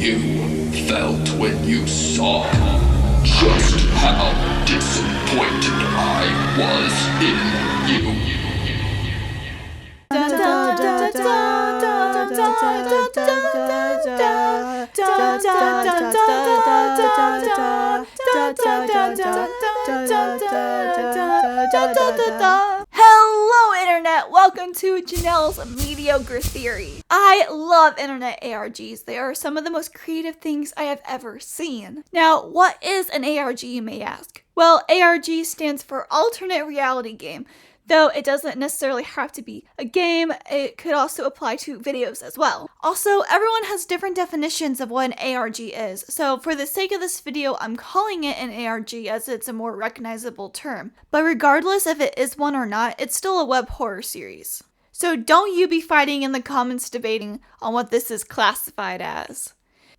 you felt when you saw just how disappointed I was in you. Hello Internet, welcome to Janelle's Mediocre Theory. I love Internet ARGs. They are some of the most creative things I have ever seen. Now, what is an ARG, you may ask? Well, ARG stands for Alternate Reality Game. Though it doesn't necessarily have to be a game, it could also apply to videos as well. Also, everyone has different definitions of what an ARG is, so for the sake of this video, I'm calling it an ARG as it's a more recognizable term. But regardless if it is one or not, it's still a web horror series. So don't you be fighting in the comments debating on what this is classified as.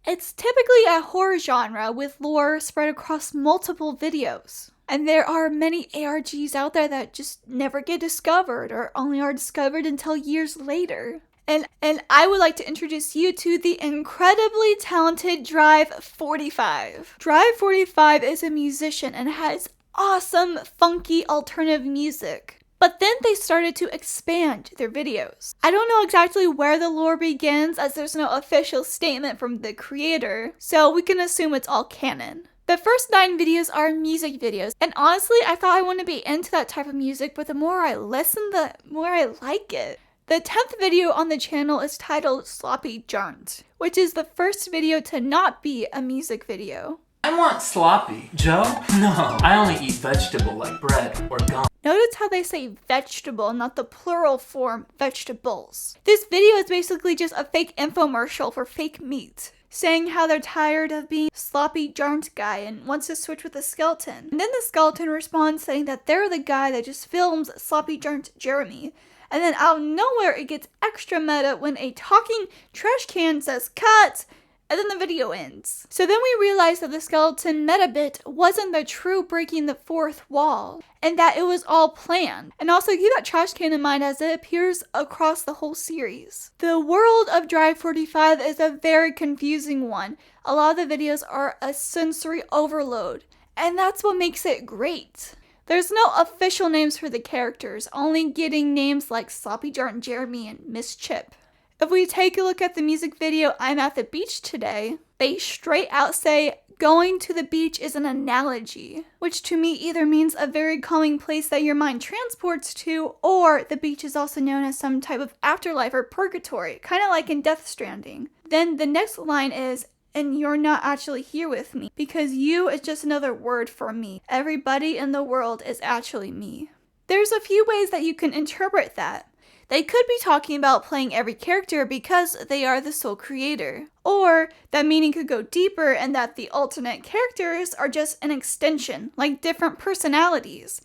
It's typically a horror genre with lore spread across multiple videos. And there are many ARGs out there that just never get discovered or only are discovered until years later. And I would like to introduce you to the incredibly talented Drive 45. Drive 45 is a musician and has awesome, funky alternative music. But then they started to expand their videos. I don't know exactly where the lore begins as there's no official statement from the creator, so we can assume it's all canon. The first 9 videos are music videos, and honestly, I thought I wouldn't be into that type of music, but the more I listen, the more I like it. The 10th video on the channel is titled Sloppy Jarnt, which is the first video to not be a music video. I want sloppy. Joe? No, I only eat vegetable like bread or gum. Notice how they say vegetable, not the plural form vegetables. This video is basically just a fake infomercial for fake meat, saying how they're tired of being sloppy jarnt guy and wants to switch with a skeleton. And then the skeleton responds saying that they're the guy that just films sloppy jarnt Jeremy. And then out of nowhere it gets extra meta when a talking trash can says cut, and then the video ends. So then we realize that the skeleton meta bit wasn't the true breaking the fourth wall, and that it was all planned. And also keep that trash can in mind as it appears across the whole series. The world of Drive 45 is a very confusing one. A lot of the videos are a sensory overload, and that's what makes it great. There's no official names for the characters, only getting names like Sloppy Jarnt Jeremy and Miss Chip. If we take a look at the music video I'm at the beach today, they straight out say going to the beach is an analogy, which to me either means a very calming place that your mind transports to, or the beach is also known as some type of afterlife or purgatory, kind of like in Death Stranding. Then the next line is, and you're not actually here with me, because you is just another word for me. Everybody in the world is actually me. There's a few ways that you can interpret that. They could be talking about playing every character because they are the sole creator. Or that meaning could go deeper and that the alternate characters are just an extension, like different personalities.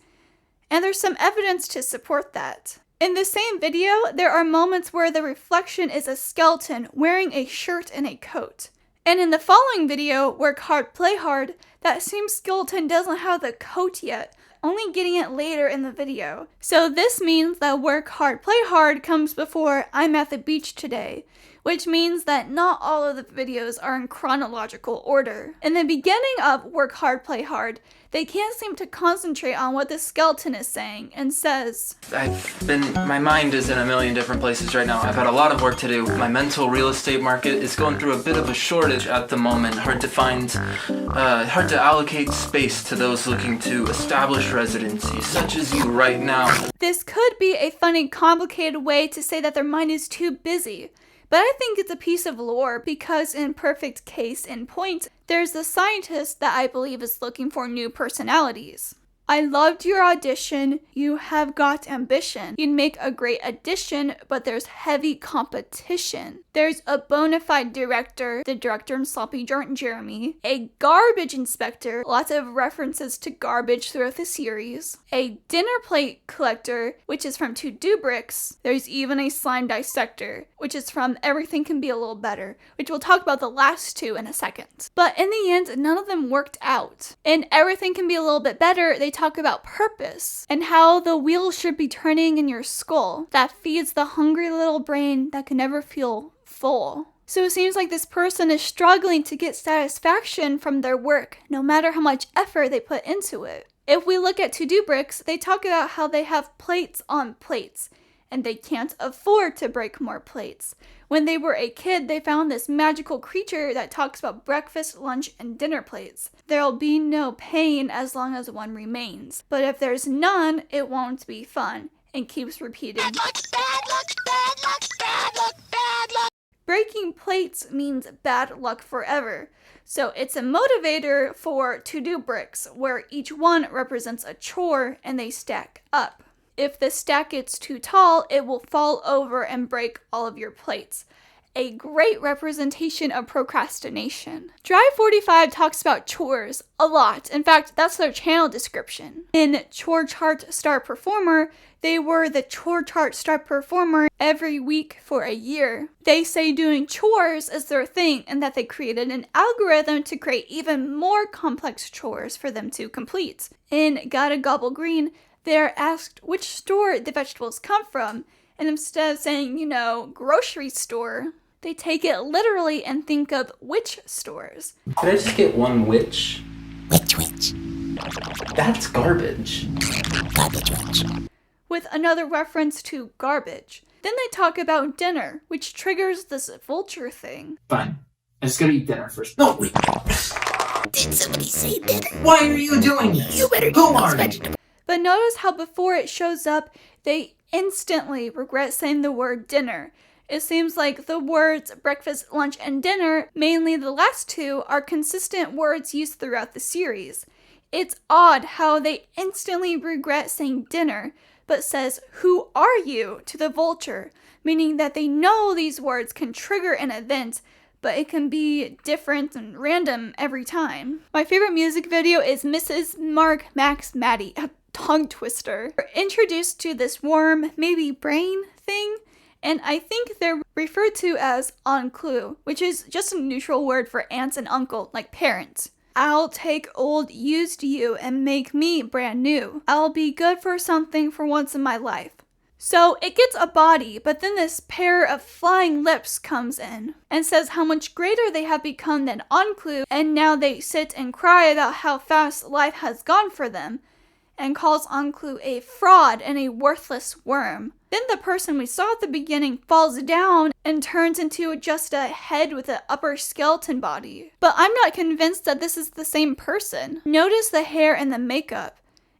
And there's some evidence to support that. In the same video, there are moments where the reflection is a skeleton wearing a shirt and a coat. And in the following video, Work Hard, Play Hard, that same skeleton doesn't have the coat yet, only getting it later in the video. So this means that Work Hard, Play Hard comes before I'm at the beach today, which means that not all of the videos are in chronological order. In the beginning of Work Hard, Play Hard, they can't seem to concentrate on what the skeleton is saying and says, My mind is in a million different places right now. I've had a lot of work to do. My mental real estate market is going through a bit of a shortage at the moment. Hard to allocate space to those looking to establish residency, such as you right now. This could be a funny, complicated way to say that their mind is too busy. But I think it's a piece of lore because in perfect case in point, there's a scientist that I believe is looking for new personalities. I loved your audition. You have got ambition. You'd make a great addition, but there's heavy competition. There's a bona fide director, the director in Sloppy Jarnt Jeremy, a garbage inspector, lots of references to garbage throughout the series, a dinner plate collector, which is from Two Dubricks. There's even a slime dissector, which is from Everything Can Be a Little Better, which we'll talk about the last two in a second. But in the end, none of them worked out. In Everything Can Be a Little Bit Better, they talk about purpose and how the wheel should be turning in your skull that feeds the hungry little brain that can never feel full. So it seems like this person is struggling to get satisfaction from their work, no matter how much effort they put into it. If we look at to-do bricks, they talk about how they have plates on plates, and they can't afford to break more plates. When they were a kid, they found this magical creature that talks about breakfast, lunch, and dinner plates. There'll be no pain as long as one remains. But if there's none, it won't be fun, and keeps repeating. Bad luck, bad luck, bad luck, bad luck, bad luck. Breaking plates means bad luck forever. So it's a motivator for to-do bricks, where each one represents a chore and they stack up. If the stack gets too tall, it will fall over and break all of your plates. A great representation of procrastination. Drive 45 talks about chores a lot. In fact, that's their channel description. In Chore Chart Star Performer, they were the Chore Chart Star Performer every week for a year. They say doing chores is their thing and that they created an algorithm to create even more complex chores for them to complete. In Gotta Gobble Green, they are asked which store the vegetables come from, and instead of saying, grocery store, they take it literally and think of witch stores. Could I just get one witch? Witch. That's garbage. Garbage. With another reference to garbage. Then they talk about dinner, which triggers this vulture thing. Fine. I just gotta eat dinner first. No, wait. Did somebody say dinner? Why are you doing this? You better Who eat those are you? vegetables. But notice how before it shows up, they instantly regret saying the word dinner. It seems like the words breakfast, lunch, and dinner, mainly the last two, are consistent words used throughout the series. It's odd how they instantly regret saying dinner, but says, "Who are you?" to the vulture, meaning that they know these words can trigger an event, but it can be different and random every time. My favorite music video is Mrs. Max Maddie, a tongue twister. We're introduced to this worm, maybe brain thing, and I think they're referred to as onclu, which is just a neutral word for aunts and uncle, like parents. I'll take old used you and make me brand new. I'll be good for something for once in my life. So it gets a body, but then this pair of flying lips comes in and says how much greater they have become than onclu, and now they sit and cry about how fast life has gone for them, and calls onclu a fraud and a worthless worm. Then the person we saw at the beginning falls down and turns into just a head with an upper skeleton body. But I'm not convinced that this is the same person. Notice the hair and the makeup.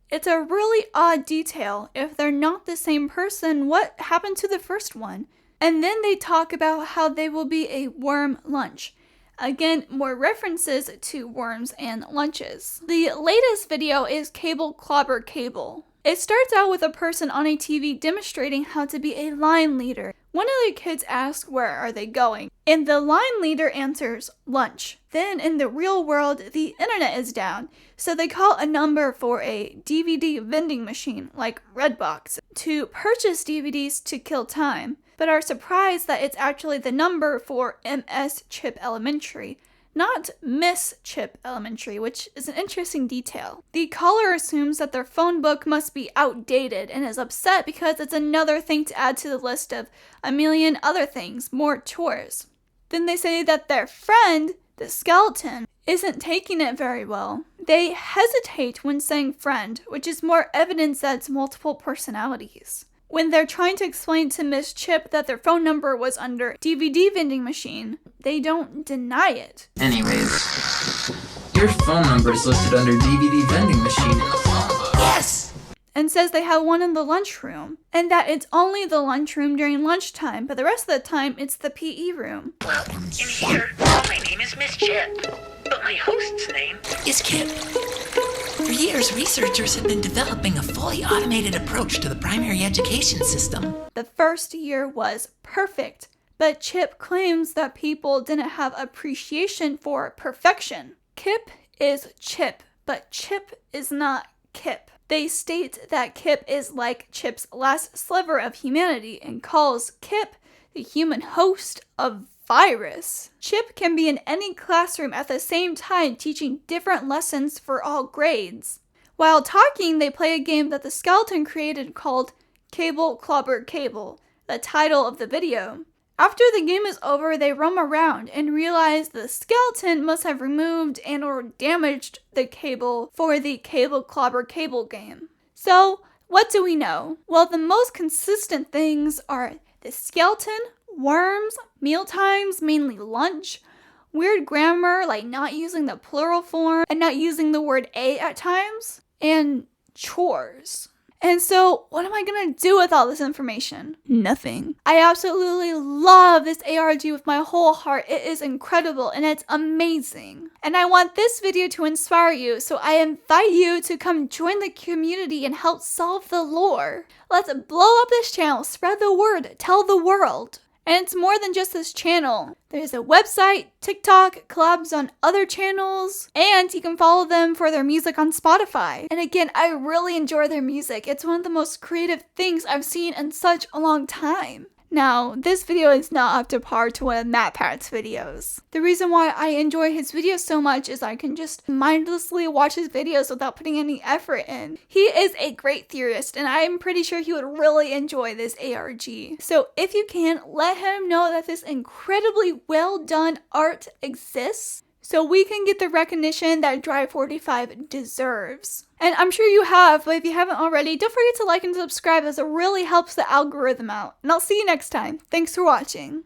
It's a really odd detail. If they're not the same person, what happened to the first one? And then they talk about how they will be a worm lunch. Again, more references to worms and lunches. The latest video is Clobber Cable. It starts out with a person on a TV demonstrating how to be a line leader. One of the kids asks where are they going, and the line leader answers lunch. Then in the real world, the internet is down, so they call a number for a DVD vending machine like Redbox to purchase DVDs to kill time, but are surprised that it's actually the number for MS Chip Elementary, not Miss Chip Elementary, which is an interesting detail. The caller assumes that their phone book must be outdated and is upset because it's another thing to add to the list of a million other things, more chores. Then they say that their friend, the skeleton, isn't taking it very well. They hesitate when saying friend, which is more evidence that it's multiple personalities. When they're trying to explain to Miss Chip that their phone number was under DVD vending machine, they don't deny it. Anyways, your phone number is listed under DVD vending machine in the phone book. Yes! And says they have one in the lunchroom, and that it's only the lunchroom during lunchtime, but the rest of the time it's the PE room. Well, in here, my name is Miss Chip, but my host's name Is Kip. For years, researchers have been developing a fully automated approach to the primary education system. The first year was perfect, but Chip claims that people didn't have appreciation for perfection. Kip is Chip, but Chip is not Kip. They state that Kip is like Chip's last sliver of humanity and calls Kip, the human host, a virus. Chip can be in any classroom at the same time teaching different lessons for all grades. While talking, they play a game that the skeleton created called Clobber Cable, the title of the video. After the game is over, they roam around and realize the skeleton must have removed and or damaged the cable for the Cable Clobber cable game. So, what do we know? Well, the most consistent things are the skeleton, worms, meal times, mainly lunch, weird grammar like not using the plural form and not using the word a at times, and chores. And so, what am I gonna do with all this information? Nothing. I absolutely love this ARG with my whole heart. It is incredible and it's amazing. And I want this video to inspire you, so I invite you to come join the community and help solve the lore. Let's blow up this channel, spread the word, tell the world. And it's more than just this channel. There's a website, TikTok, collabs on other channels, and you can follow them for their music on Spotify. And again, I really enjoy their music. It's one of the most creative things I've seen in such a long time. Now, this video is not up to par to one of MatPat's videos. The reason why I enjoy his videos so much is I can just mindlessly watch his videos without putting any effort in. He is a great theorist, and I'm pretty sure he would really enjoy this ARG. So if you can, let him know that this incredibly well done art exists, so we can get the recognition that Drive 45 deserves. And I'm sure you have, but if you haven't already, don't forget to like and subscribe as it really helps the algorithm out. And I'll see you next time. Thanks for watching.